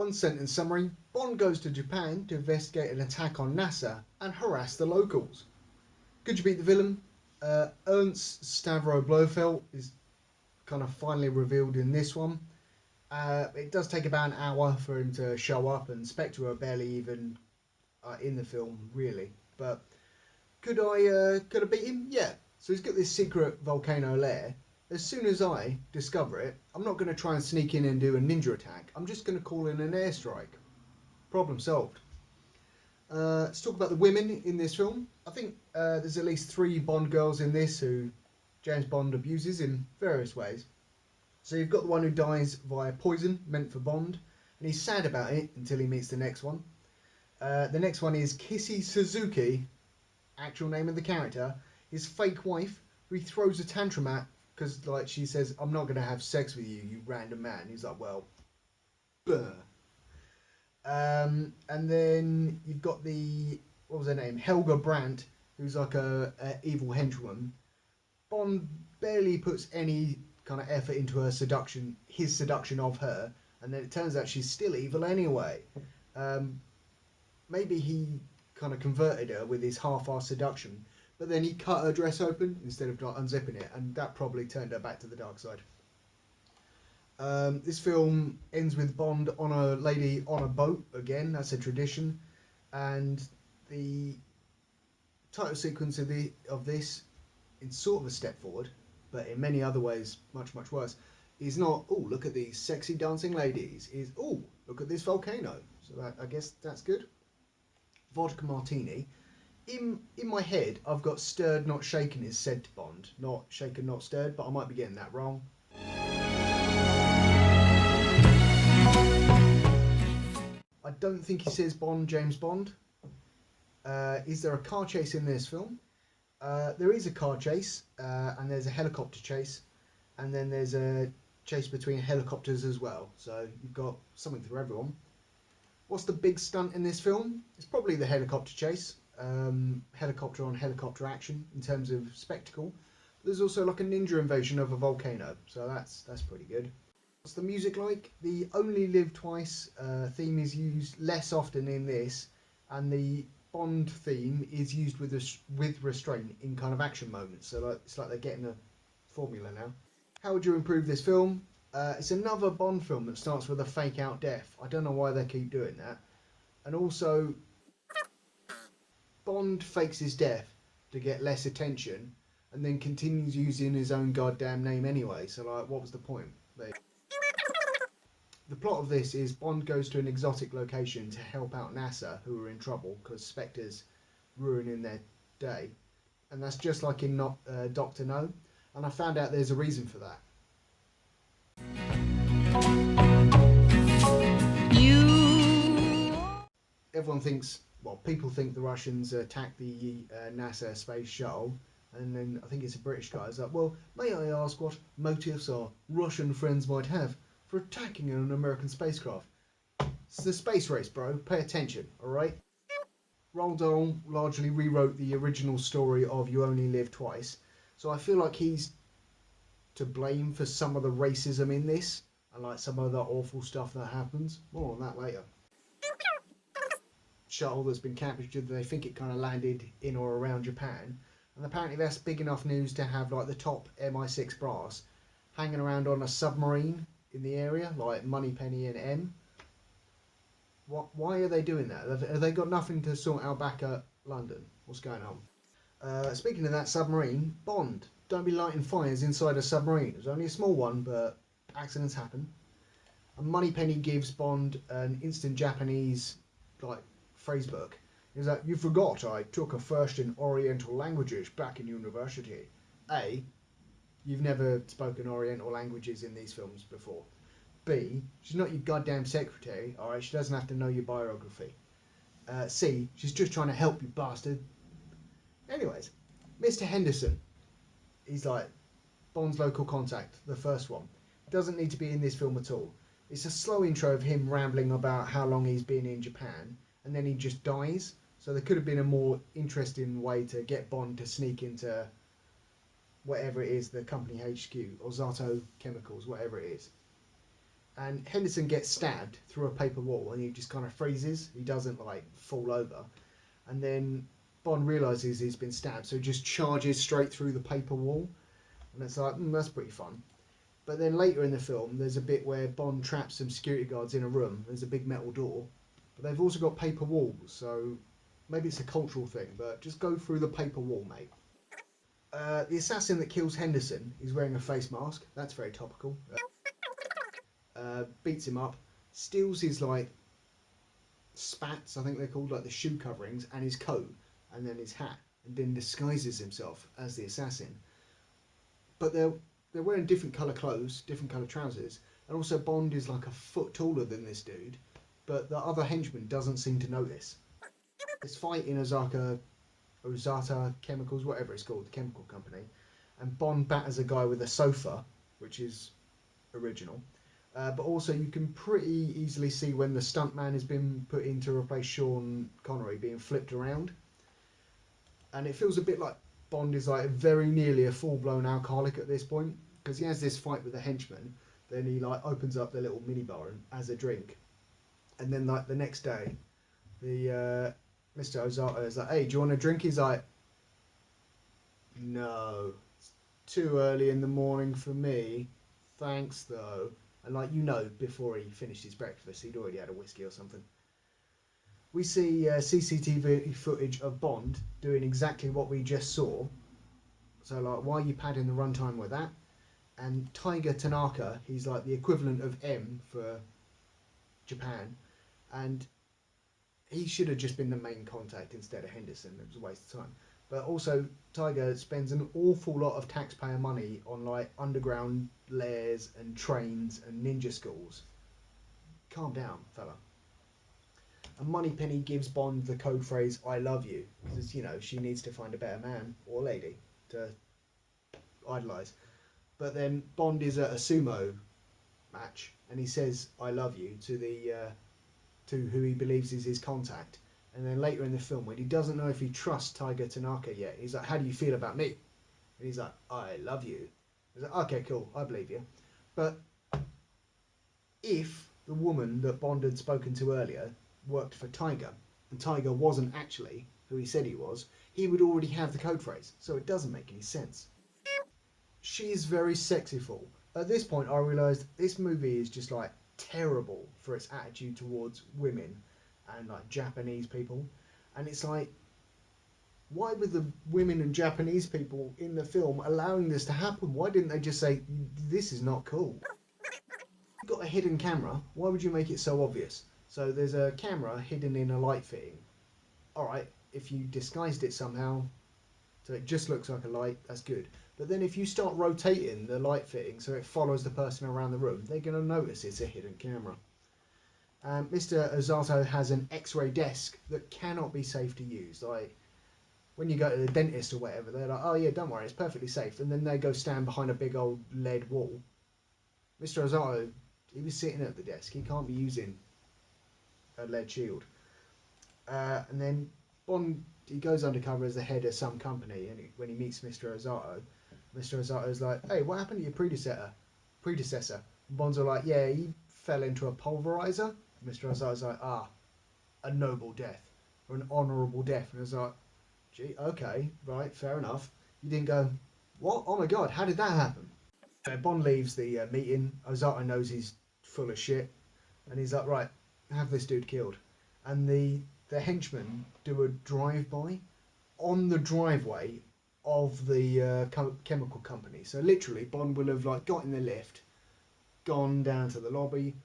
One sentence summary: Bond goes to Japan to investigate an attack on NASA and harass the locals. Could you beat the villain? Ernst Stavro Blofeld is kind of finally revealed in this one. It does take about an hour for him to show up, and Spectre are barely even in the film, really. But could I beat him? Yeah. So he's got this secret volcano lair. As soon as I discover it, I'm not going to try and sneak in and do a ninja attack. I'm just going to call in an airstrike. Problem solved. Let's talk about the women in this film. I think there's at least 3 Bond girls in this who James Bond abuses in various ways. So you've got the one who dies via poison meant for Bond, and he's sad about it until he meets the next one. The next one is Kissy Suzuki, actual name of the character, his fake wife, who he throws a tantrum at because, like, she says, "I'm not going to have sex with you, you random man." He's like, well, bleh. And then you've got what was her name? Helga Brandt, who's like a evil henchwoman. Bond barely puts any kind of effort into his seduction of her, and then it turns out she's still evil anyway. Maybe he kind of converted her with his half-assed seduction, but then he cut her dress open instead of like unzipping it, and that probably turned her back to the dark side. This film ends with Bond on a lady on a boat again. That's a tradition, and the title sequence of this, in sort of a step forward, but in many other ways much worse, is not, "Oh, look at these sexy dancing ladies," is, "Oh, look at this volcano." So I guess that's good. Vodka martini. In my head, I've got "stirred not shaken" is said to Bond, not "shaken not stirred," but I might be getting that wrong. I don't think he says Bond, James Bond. Is there a car chase in this film? There is a car chase, and there's a helicopter chase, and then there's a chase between helicopters as well. So you've got something for everyone. What's the big stunt in this film? It's probably the helicopter chase. Helicopter on helicopter action in terms of spectacle. There's also like a ninja invasion of a volcano, so that's pretty good. What's the music like? The Only Live Twice theme is used less often in this, and the Bond theme is used with restraint in kind of action moments. So it's like they're getting a formula now. How would you improve this film? It's another Bond film that starts with a fake out death. I don't know why they keep doing that. And also, Bond fakes his death to get less attention, and then continues using his own goddamn name anyway. So like, what was the point? The plot of this is Bond goes to an exotic location to help out NASA, who are in trouble because Spectre's ruining their day. And that's just like in Doctor No. And I found out there's a reason for that. Everyone thinks, well, people think the Russians attacked the NASA space shuttle, and then I think it's a British guy who's like, "Well, may I ask what motives our Russian friends might have for attacking an American spacecraft?" It's the space race, bro. Pay attention, alright? Roald Dahl largely rewrote the original story of You Only Live Twice, so I feel like he's to blame for some of the racism in this, and like some of the awful stuff that happens. More on that later. Shuttle that's been captured, they think it kind of landed in or around Japan, and apparently that's big enough news to have like the top MI6 brass hanging around on a submarine in the area, like Moneypenny and M. Why are they doing that? Have they got nothing to sort out back at London? What's going on? Speaking of that submarine, Bond, don't be lighting fires inside a submarine. It was only a small one, but accidents happen. And Moneypenny gives Bond an instant Japanese like phrase book. He's like, "You forgot I took a first in Oriental languages back in university." A, you've never spoken Oriental languages in these films before. B, she's not your goddamn secretary, alright? She doesn't have to know your biography. C, she's just trying to help you, bastard. Anyways, Mr. Henderson, he's like Bond's local contact, the first one. Doesn't need to be in this film at all. It's a slow intro of him rambling about how long he's been in Japan, and then he just dies. So there could have been a more interesting way to get Bond to sneak into whatever it is, the company HQ, or Zato Chemicals, whatever it is. And Henderson gets stabbed through a paper wall, and he just kind of freezes. He doesn't like fall over, and then Bond realizes he's been stabbed, so he just charges straight through the paper wall, and it's like that's pretty fun. But then later in the film, there's a bit where Bond traps some security guards in a room. There's a big metal door, but they've also got paper walls, so maybe it's a cultural thing, but just go through the paper wall, mate. The assassin that kills Henderson is wearing a face mask. That's very topical. Beats him up, steals his like spats, I think they're called, like the shoe coverings, and his coat, and then his hat, and then disguises himself as the assassin. But they're wearing different colour clothes, different colour trousers, and also Bond is like a foot taller than this dude, but the other henchman doesn't seem to notice. This fight in Ozata Chemicals, whatever it's called, the chemical company, and Bond batters a guy with a sofa, which is original. But also you can pretty easily see when the stuntman has been put in to replace Sean Connery being flipped around. And it feels a bit like Bond is like very nearly a full-blown alcoholic at this point, because he has this fight with the henchman, then he like opens up the little minibar and has a drink, and then like the next day, the Mr. Ozato is like, "Hey, do you want a drink?" He's like, "No, it's too early in the morning for me. Thanks though." And like before he finished his breakfast, he'd already had a whiskey or something. We see CCTV footage of Bond doing exactly what we just saw. So like, why are you padding the runtime with that? And Tiger Tanaka, he's like the equivalent of M for Japan, and he should have just been the main contact instead of Henderson. It was a waste of time. But also, Tiger spends an awful lot of taxpayer money on like underground lairs and trains and ninja schools. Calm down, fella. And Moneypenny gives Bond the code phrase "I love you" because she needs to find a better man or lady to idolise. But then Bond is at a sumo match and he says "I love you" to who he believes is his contact. And then later in the film, when he doesn't know if he trusts Tiger Tanaka yet, he's like, "How do you feel about me?" And he's like, "I love you." He's like, "Okay, cool, I believe you." But if the woman that Bond had spoken to earlier worked for Tiger, and Tiger wasn't actually who he said he was, he would already have the code phrase, so it doesn't make any sense. She's very sexyful. At this point, I realised this movie is just like terrible for its attitude towards women and like Japanese people, and it's like, why were the women and Japanese people in the film allowing this to happen? Why didn't they just say, "This is not cool"? You've got a hidden camera, why would you make it so obvious? So there's a camera hidden in a light fitting. Alright, if you disguised it somehow so it just looks like a light, that's good. But then if you start rotating the light fitting so it follows the person around the room, they're going to notice it's a hidden camera. Mr. Ozato has an X-ray desk that cannot be safe to use. Like, when you go to the dentist or whatever, they're like, "Oh yeah, don't worry, it's perfectly safe." And then they go stand behind a big old lead wall. Mr. Ozato, he was sitting at the desk. He can't be using a lead shield. And then Bond, he goes undercover as the head of some company, and when he meets Mr. Ozato's like, "Hey, what happened to your predecessor?" And Bond's are like, "Yeah, he fell into a pulverizer." Mr. Ozato's like, "A noble death, or an honourable death." And I was like, "Gee, okay, right, fair enough." You didn't go, "What? Oh my god, how did that happen?" Bond leaves the meeting. Ozato knows he's full of shit, and he's like, "Right, have this dude killed." And the henchmen do a drive-by on the driveway of the chemical company. So literally, Bond will have like got in the lift, gone down to the lobby,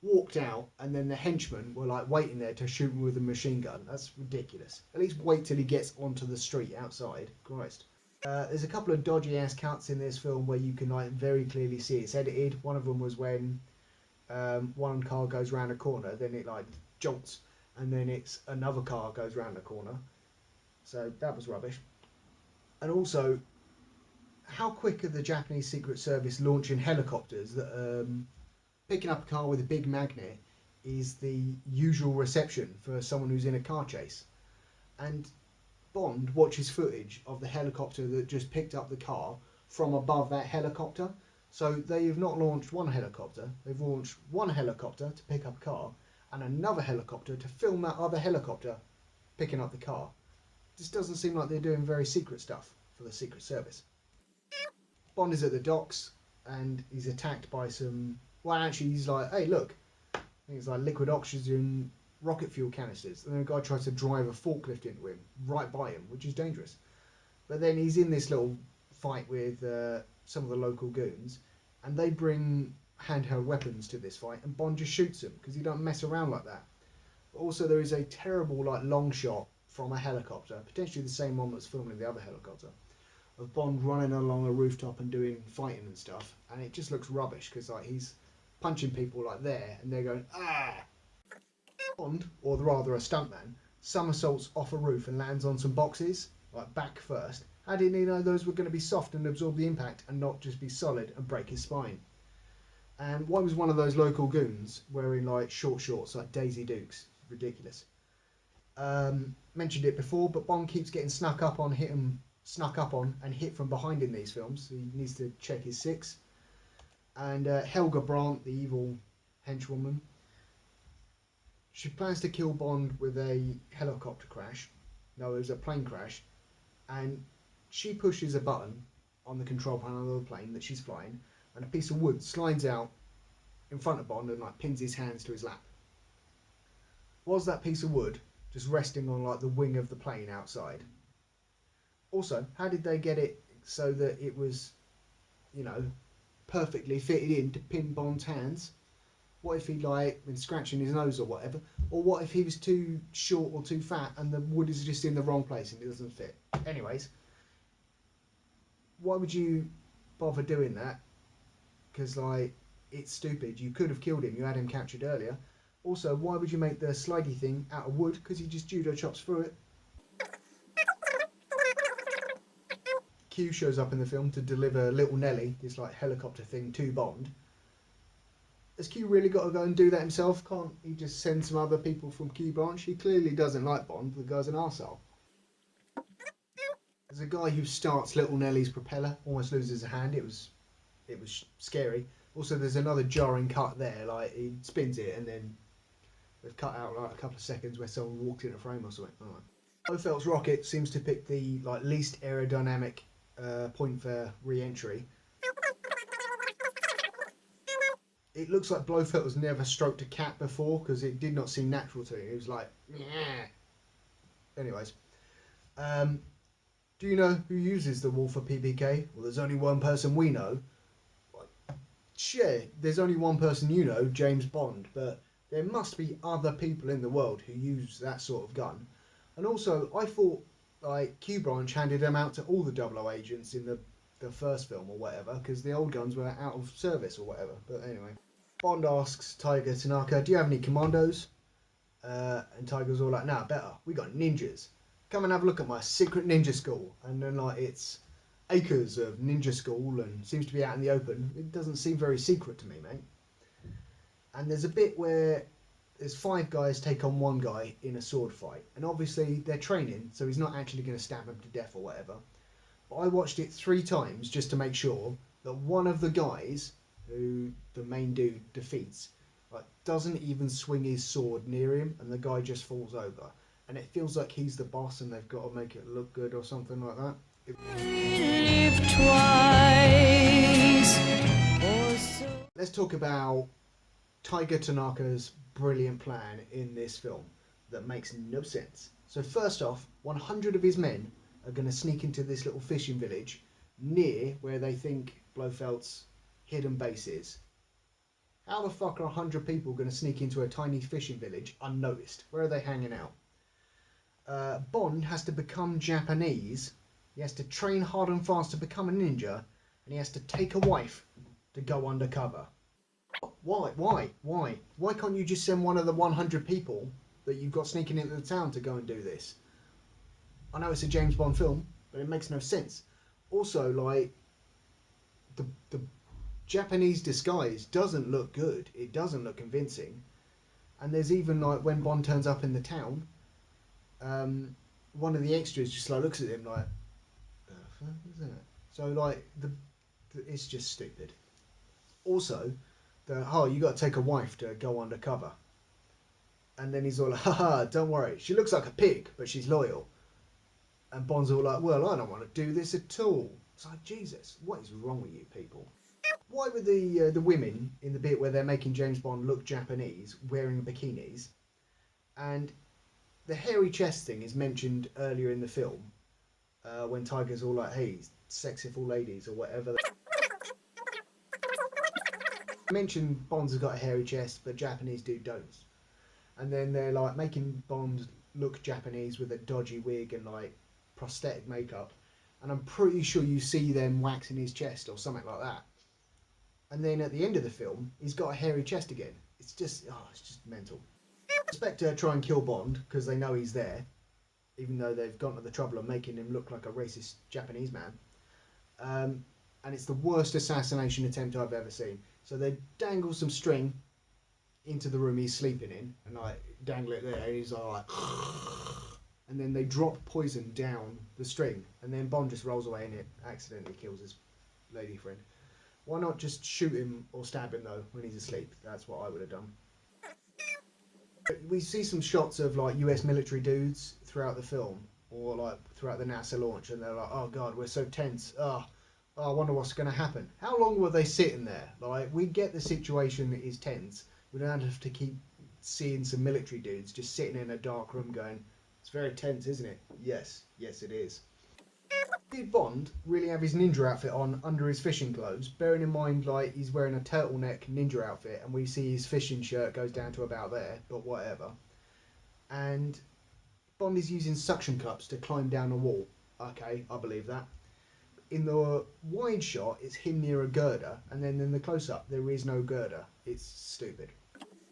walked out, and then the henchmen were like waiting there to shoot him with a machine gun. That's ridiculous. At least wait till he gets onto the street outside. Christ. There's a couple of dodgy ass cuts in this film where you can like very clearly see it's edited. One of them was when one car goes round a corner, then it like jolts, and then it's another car goes round the corner. So that was rubbish. And also, how quick are the Japanese Secret Service launching helicopters that picking up a car with a big magnet is the usual reception for someone who's in a car chase? And Bond watches footage of the helicopter that just picked up the car from above that helicopter. So they have not launched one helicopter. They've launched one helicopter to pick up a car, and another helicopter to film that other helicopter picking up the car. This doesn't seem like they're doing very secret stuff for the Secret Service. Bond is at the docks, and he's attacked by some. Well, actually, he's like, "Hey, look!" I think it's like liquid oxygen rocket fuel canisters, and then a guy tries to drive a forklift into him right by him, which is dangerous. But then he's in this little fight with some of the local goons, and they bring handheld weapons to this fight, and Bond just shoots them because he don't mess around like that. But also there is a terrible like long shot from a helicopter, potentially the same one that's filming the other helicopter, of Bond running along a rooftop and doing fighting and stuff, and it just looks rubbish because like he's punching people like there, and they're going ah. Bond, or rather a stuntman, somersaults off a roof and lands on some boxes, like back first. How didn't he know those were going to be soft and absorb the impact and not just be solid and break his spine? And why was one of those local goons wearing like short shorts like Daisy Dukes? Ridiculous. Mentioned it before, but Bond keeps getting snuck up on and hit from behind in these films. So he needs to check his six. And Helga Brandt, the evil henchwoman, she plans to kill Bond with a helicopter crash. No, it was a plane crash. And she pushes a button on the control panel of the plane that she's flying, and a piece of wood slides out in front of Bond and like pins his hands to his lap. Was that piece of wood just resting on like the wing of the plane outside? Also, how did they get it so that it was, you know, perfectly fitted in to pin Bond's hands? What if he like been scratching his nose or whatever? Or what if he was too short or too fat and the wood is just in the wrong place and it doesn't fit? Anyways, why would you bother doing that? Because like it's stupid. You could have killed him. You had him captured earlier. Also, why would you make the slidey thing out of wood? Because he just judo chops through it. Q shows up in the film to deliver Little Nelly, this like helicopter thing, to Bond. Has Q really got to go and do that himself? Can't he just send some other people from Q branch? He clearly doesn't like Bond. The guy's an arsehole. There's a guy who starts Little Nelly's propeller, almost loses a hand. It was scary. Also, there's another jarring cut there. Like he spins it, and then they've cut out like a couple of seconds where someone walked in a frame or something. Blofeld's rocket seems to pick the like least aerodynamic point for re-entry. It looks like Blofeld has never stroked a cat before because it did not seem natural to him. It was like, yeah. Anyways, do you know who uses the wall for PPK? Well, there's only one person we know. Sure, there's only one person you know, James Bond, but there must be other people in the world who use that sort of gun. And also, I thought like Q Branch handed them out to all the 00 agents in the first film or whatever, because the old guns were out of service or whatever. But anyway, Bond asks Tiger Tanaka, do you have any commandos? And Tiger's all like, nah, better. We got ninjas. Come and have a look at my secret ninja school. And then like it's acres of ninja school and seems to be out in the open. It doesn't seem very secret to me, mate. And there's a bit where there's 5 guys take on 1 guy in a sword fight. And obviously they're training, so he's not actually going to stab him to death or whatever. But I watched it 3 times just to make sure that one of the guys who the main dude defeats like doesn't even swing his sword near him, and the guy just falls over. And it feels like he's the boss and they've got to make it look good or something like that. Let's talk about Tiger Tanaka's brilliant plan in this film that makes no sense. So first off, 100 of his men are going to sneak into this little fishing village near where they think Blofeld's hidden base is. How the fuck are 100 people going to sneak into a tiny fishing village unnoticed? Where are they hanging out? Bond has to become Japanese. He has to train hard and fast to become a ninja, and he has to take a wife to go undercover. Why can't you just send one of the 100 people that you've got sneaking into the town to go and do this? I know it's a James Bond film, but it makes no sense. Also, like, the Japanese disguise doesn't look good. It doesn't look convincing. And there's even, like, when Bond turns up in the town, one of the extras just, like, looks at him like, the fuck is that? So, like, it's just stupid. Also, you got to take a wife to go undercover. And then he's all like, haha, don't worry, she looks like a pig, but she's loyal. And Bond's all like, well, I don't want to do this at all. It's like, Jesus, what is wrong with you people? Why were the women in the bit where they're making James Bond look Japanese wearing bikinis? And the hairy chest thing is mentioned earlier in the film when Tiger's all like, hey, sexyful ladies or whatever. They mention Bond's has got a hairy chest, but Japanese dude don't. And then they're like making Bond look Japanese with a dodgy wig and like prosthetic makeup. And I'm pretty sure you see them waxing his chest or something like that. And then at the end of the film, he's got a hairy chest again. It's just mental. Spectre try and kill Bond because they know he's there, even though they've gone to the trouble of making him look like a racist Japanese man. And it's the worst assassination attempt I've ever seen. So they dangle some string into the room he's sleeping in, and like dangle it there, and he's like, and then they drop poison down the string, and then Bond just rolls away and it accidentally kills his lady friend. Why not just shoot him or stab him though when he's asleep? That's what I would have done. We see some shots of like US military dudes throughout the film, or like throughout the NASA launch, and they're like, oh god, we're so tense. I wonder what's going to happen. How long were they sitting there? Like, we get the situation is tense. We don't have to keep seeing some military dudes just sitting in a dark room going, it's very tense, isn't it? Yes, it is. Did Bond really have his ninja outfit on under his fishing clothes, bearing in mind like he's wearing a turtleneck ninja outfit and we see his fishing shirt goes down to about there, but whatever. And Bond is using suction cups to climb down a wall. Okay, I believe that. In the wide shot, it's him near a girder, and then in the close-up, there is no girder. It's stupid.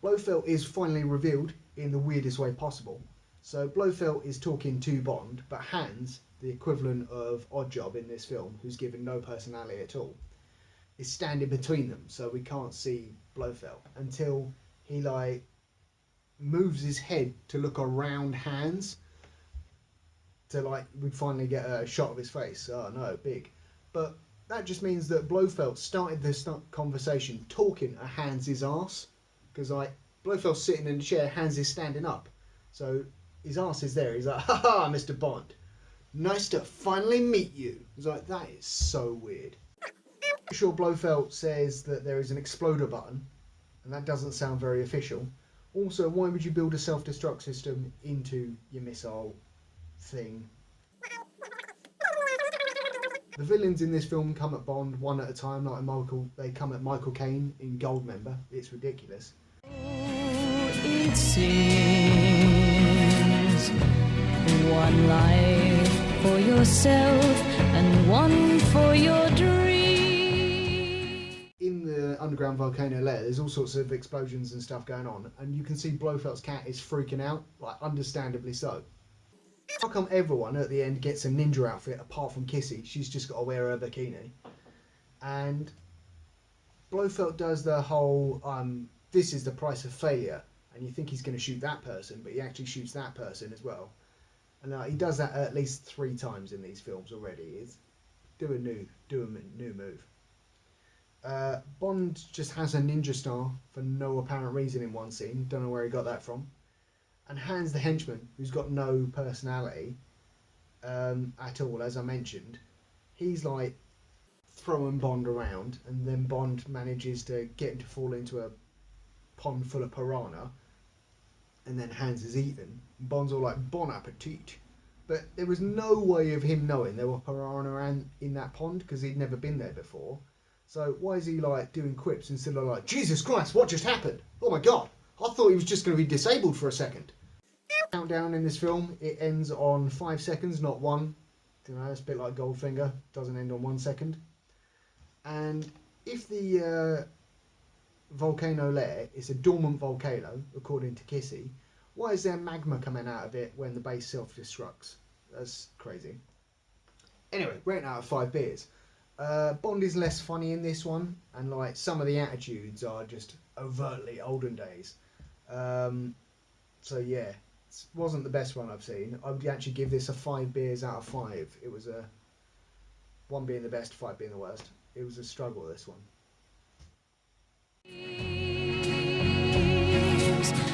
Blofeld is finally revealed in the weirdest way possible. So Blofeld is talking to Bond, but Hans, the equivalent of Oddjob in this film, who's given no personality at all, is standing between them, so we can't see Blofeld until he like moves his head to look around Hans. To like, we finally get a shot of his face. Oh no, big. But that just means that Blofeld started this conversation talking at Hans' arse. Because like, Blofeld's sitting in the chair, Hans is standing up. So his arse is there. He's like, haha, Mr. Bond. Nice to finally meet you. He's like, that is so weird. I'm sure Blofeld says that there is an exploder button. And that doesn't sound very official. Also, why would you build a self-destruct system into your missile thing? The villains in this film come at Bond one at a time, like they come at Michael Caine in Goldmember. It's ridiculous. It seems one life for yourself and one for your dream. In the underground volcano lair, there's all sorts of explosions and stuff going on, and you can see Blofeld's cat is freaking out, like understandably so. How come everyone at the end gets a ninja outfit apart from Kissy? She's just got to wear her bikini. And Blofeld does the whole, this is the price of failure. And you think he's going to shoot that person, but he actually shoots that person as well. And he does that at least 3 times in these films already. He's do a new move. Bond just has a ninja star for no apparent reason in one scene. Don't know where he got that from. And Hans the henchman, who's got no personality at all, as I mentioned, he's like throwing Bond around, and then Bond manages to get him to fall into a pond full of piranha, and then Hans is eaten. Bond's all like, bon appetit. But there was no way of him knowing there were piranha in that pond because he'd never been there before. So why is he like doing quips instead of like, Jesus Christ, what just happened? Oh my God, I thought he was just going to be disabled for a second. Countdown in this film, it ends on 5 seconds, not 1. You know, it's a bit like Goldfinger, doesn't end on 1 second. And if the volcano lair is a dormant volcano, according to Kissy, why is there magma coming out of it when the base self-destructs? That's crazy. Anyway, rating out of 5 beers. Bond is less funny in this one, and like some of the attitudes are just overtly olden days. So yeah, it wasn't the best one I've seen. I would actually give this a 5 beers out of 5. It was a 1 being the best, 5 being the worst. It was a struggle, this one. dreams.